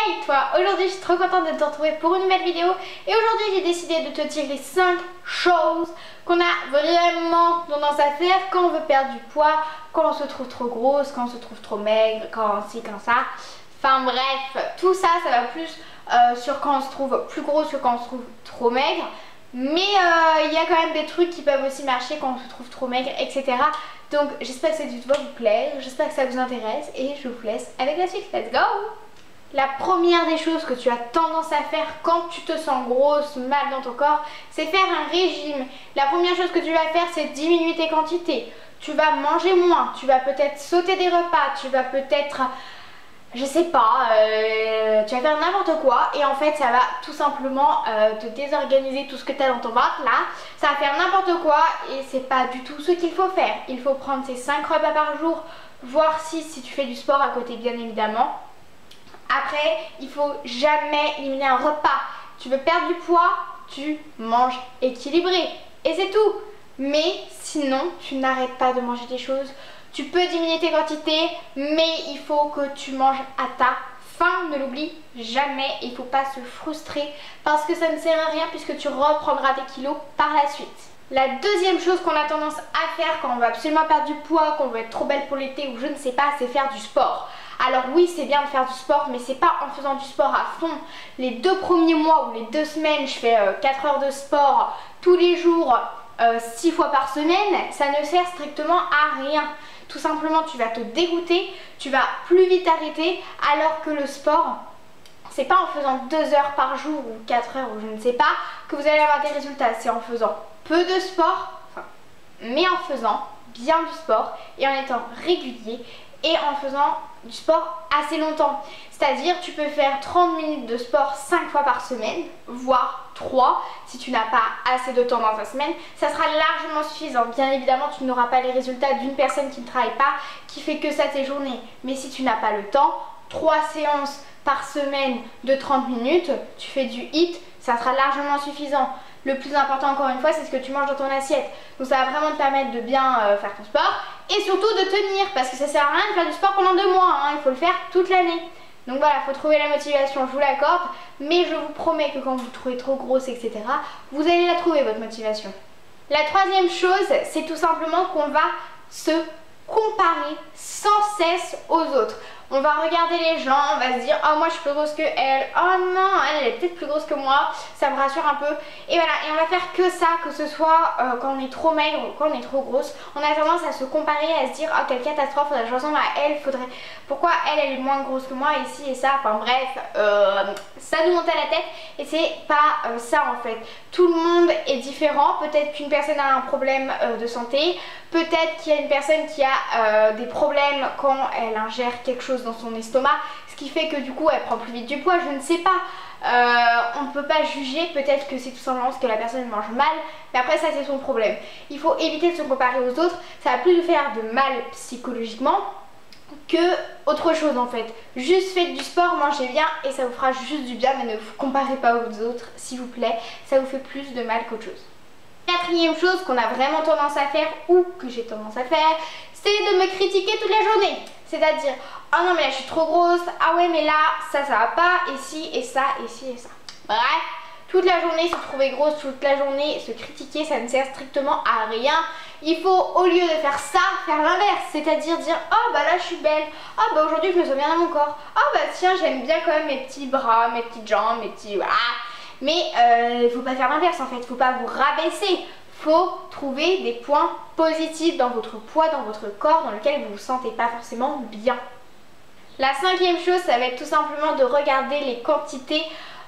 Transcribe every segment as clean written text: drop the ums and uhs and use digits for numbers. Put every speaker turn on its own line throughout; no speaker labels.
Hey toi, aujourd'hui je suis trop contente de te retrouver pour une nouvelle vidéo et aujourd'hui j'ai décidé de te dire les 5 choses qu'on a vraiment tendance à faire quand on veut perdre du poids, quand on se trouve trop grosse, quand on se trouve trop maigre, quand ci, quand ça. Enfin bref, tout ça, ça va plus sur quand on se trouve plus grosse que quand on se trouve trop maigre. Mais il y a quand même des trucs qui peuvent aussi marcher quand on se trouve trop maigre, etc. Donc j'espère que cette vidéo va vous plaire, j'espère que ça vous intéresse et je vous laisse avec la suite. Let's go! La première des choses que tu as tendance à faire quand tu te sens grosse, mal dans ton corps, c'est faire un régime. La première chose que tu vas faire, c'est diminuer tes quantités. Tu vas manger moins, tu vas peut-être sauter des repas, tu vas peut-être, je sais pas, tu vas faire n'importe quoi et en fait ça va tout simplement te désorganiser tout ce que tu as dans ton ventre là. Ça va faire n'importe quoi et c'est pas du tout ce qu'il faut faire. Il faut prendre ces 5 repas par jour, voire 6 si tu fais du sport à côté bien évidemment. Après, il faut jamais éliminer un repas. Tu veux perdre du poids, tu manges équilibré. Et c'est tout. Mais sinon, tu n'arrêtes pas de manger des choses. Tu peux diminuer tes quantités, mais il faut que tu manges à ta faim. Ne l'oublie jamais. Il ne faut pas se frustrer parce que ça ne sert à rien puisque tu reprendras tes kilos par la suite. La deuxième chose qu'on a tendance à faire quand on veut absolument perdre du poids, qu'on veut être trop belle pour l'été ou je ne sais pas, c'est faire du sport. Alors oui, c'est bien de faire du sport, mais c'est pas en faisant du sport à fond. Les 2 premiers mois ou les 2 semaines, je fais 4 heures de sport tous les jours, 6 fois par semaine, ça ne sert strictement à rien. Tout simplement, tu vas te dégoûter, tu vas plus vite arrêter, alors que le sport, c'est pas en faisant 2 heures par jour ou 4 heures ou je ne sais pas que vous allez avoir des résultats. C'est en faisant peu de sport, mais en faisant bien du sport et en étant régulier et en faisant du sport assez longtemps. C'est-à-dire tu peux faire 30 minutes de sport 5 fois par semaine, voire 3 si tu n'as pas assez de temps dans ta semaine. Ça sera largement suffisant. Bien évidemment, tu n'auras pas les résultats d'une personne qui ne travaille pas, qui fait que ça tes journées. Mais si tu n'as pas le temps, 3 séances par semaine de 30 minutes, tu fais du HIIT, ça sera largement suffisant. Le plus important encore une fois, c'est ce que tu manges dans ton assiette. Donc ça va vraiment te permettre de bien faire ton sport et surtout de tenir parce que ça sert à rien de faire du sport pendant 2 mois, hein. Il faut le faire toute l'année. Donc voilà, il faut trouver la motivation, je vous l'accorde, mais je vous promets que quand vous trouvez trop grosse, etc., vous allez la trouver votre motivation. La troisième chose, c'est tout simplement qu'on va se comparer sans cesse aux autres. On va regarder les gens, on va se dire oh moi je suis plus grosse que elle, oh non elle est peut-être plus grosse que moi, ça me rassure un peu. Et voilà, et on va faire que ça, que ce soit quand on est trop maigre ou quand on est trop grosse. On a tendance à se comparer, à se dire oh quelle catastrophe, faudrait que je ressemble à elle, faudrait... Pourquoi elle est moins grosse que moi ici et ça, enfin bref, ça nous monte à la tête et c'est pas ça en fait. Tout le monde est différent, peut-être qu'une personne a un problème de santé, peut-être qu'il y a une personne qui a des problèmes quand elle ingère quelque chose dans son estomac, ce qui fait que du coup elle prend plus vite du poids, je ne sais pas. On ne peut pas juger, peut-être que c'est tout simplement parce que la personne mange mal, mais après ça c'est son problème. Il faut éviter de se comparer aux autres, ça va plus nous faire de mal psychologiquement que autre chose en fait. Juste faites du sport, mangez bien et ça vous fera juste du bien, mais ne vous comparez pas aux autres s'il vous plaît, ça vous fait plus de mal qu'autre chose. Quatrième chose qu'on a vraiment tendance à faire ou que j'ai tendance à faire, c'est de me critiquer toute la journée. C'est-à-dire, oh non mais là je suis trop grosse, ah ouais mais là ça va pas, et ci et ça et ci et ça. Bref, toute la journée se trouver grosse, toute la journée se critiquer, ça ne sert strictement à rien. Il faut au lieu de faire ça, faire l'inverse, c'est-à-dire dire oh bah là je suis belle, oh bah aujourd'hui je me sens bien dans mon corps, oh bah tiens j'aime bien quand même mes petits bras, mes petites jambes, mes petits... voilà. Mais il faut pas faire l'inverse en fait, il faut pas vous rabaisser. Faut trouver des points positifs dans votre poids, dans votre corps, dans lequel vous vous sentez pas forcément bien. La cinquième chose, ça va être tout simplement de regarder les quantités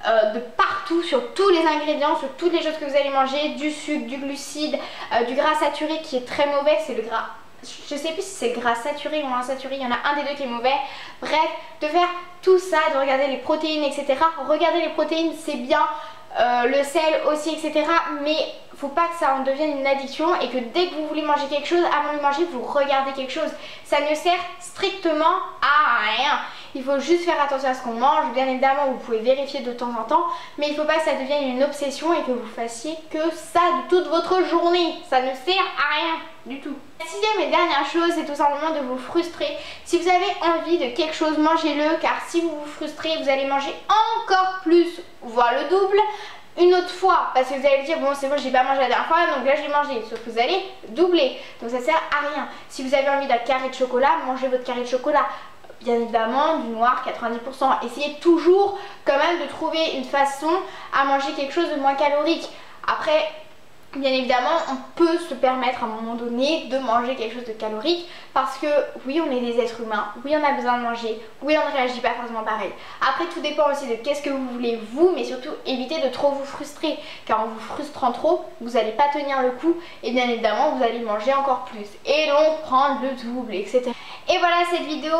de partout, sur tous les ingrédients, sur toutes les choses que vous allez manger, du sucre, du glucide, du gras saturé qui est très mauvais, c'est le gras. Je sais plus si c'est gras saturé ou insaturé, il y en a un des deux qui est mauvais. Bref, de faire tout ça, de regarder les protéines, etc. Regarder les protéines, c'est bien. Le sel aussi, etc. Mais faut pas que ça en devienne une addiction et que dès que vous voulez manger quelque chose, avant de manger, vous regardez quelque chose. Ça ne sert strictement à rien. Il faut juste faire attention à ce qu'on mange. Bien évidemment, vous pouvez vérifier de temps en temps, mais il ne faut pas que ça devienne une obsession et que vous fassiez que ça de toute votre journée. Ça ne sert à rien du tout. La sixième et dernière chose, c'est tout simplement de vous frustrer. Si vous avez envie de quelque chose, mangez-le, car si vous vous frustrez, vous allez manger encore plus, voire le double, une autre fois, parce que vous allez dire bon c'est bon, j'ai pas mangé la dernière fois, donc là j'ai mangé, sauf que vous allez doubler, donc ça sert à rien. Si vous avez envie d'un carré de chocolat, mangez votre carré de chocolat, bien évidemment du noir 90%. Essayez toujours quand même de trouver une façon à manger quelque chose de moins calorique. Après, bien évidemment, on peut se permettre à un moment donné de manger quelque chose de calorique parce que oui, on est des êtres humains, oui, on a besoin de manger, oui, on ne réagit pas forcément pareil. Après, tout dépend aussi de qu'est-ce que vous voulez vous, mais surtout évitez de trop vous frustrer, car en vous frustrant trop, vous n'allez pas tenir le coup et bien évidemment, vous allez manger encore plus et donc prendre le double, etc. Et voilà, cette vidéo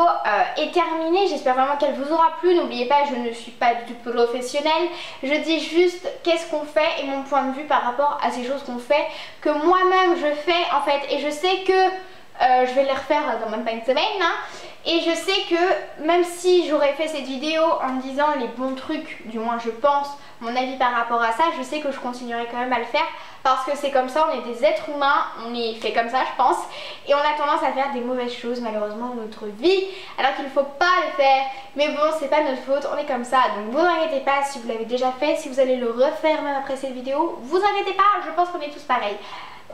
est terminée. J'espère vraiment qu'elle vous aura plu. N'oubliez pas, je ne suis pas du tout professionnelle. Je dis juste qu'est-ce qu'on fait et mon point de vue par rapport à ces choses qu'on fait, que moi-même je fais en fait. Et je sais que je vais les refaire dans même pas une semaine. Hein. Et je sais que même si j'aurais fait cette vidéo en me disant les bons trucs, du moins je pense, mon avis par rapport à ça, je sais que je continuerai quand même à le faire parce que c'est comme ça, on est des êtres humains, on est fait comme ça je pense, et on a tendance à faire des mauvaises choses malheureusement dans notre vie, alors qu'il ne faut pas le faire, mais bon c'est pas notre faute, on est comme ça, donc vous inquiétez pas si vous l'avez déjà fait, si vous allez le refaire même après cette vidéo, vous inquiétez pas, je pense qu'on est tous pareils.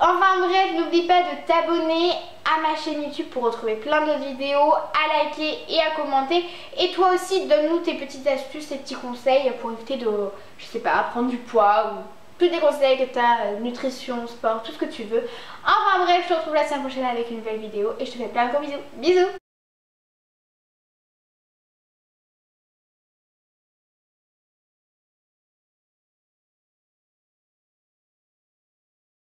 Enfin bref, n'oublie pas de t'abonner à ma chaîne YouTube pour retrouver plein d'autres vidéos, à liker et à commenter. Et toi aussi, donne-nous tes petites astuces, tes petits conseils pour éviter de, je sais pas, prendre du poids ou tous les conseils que tu as, nutrition, sport, tout ce que tu veux. Enfin bref, je te retrouve la semaine prochaine avec une nouvelle vidéo et je te fais plein de gros bisous. Bisous!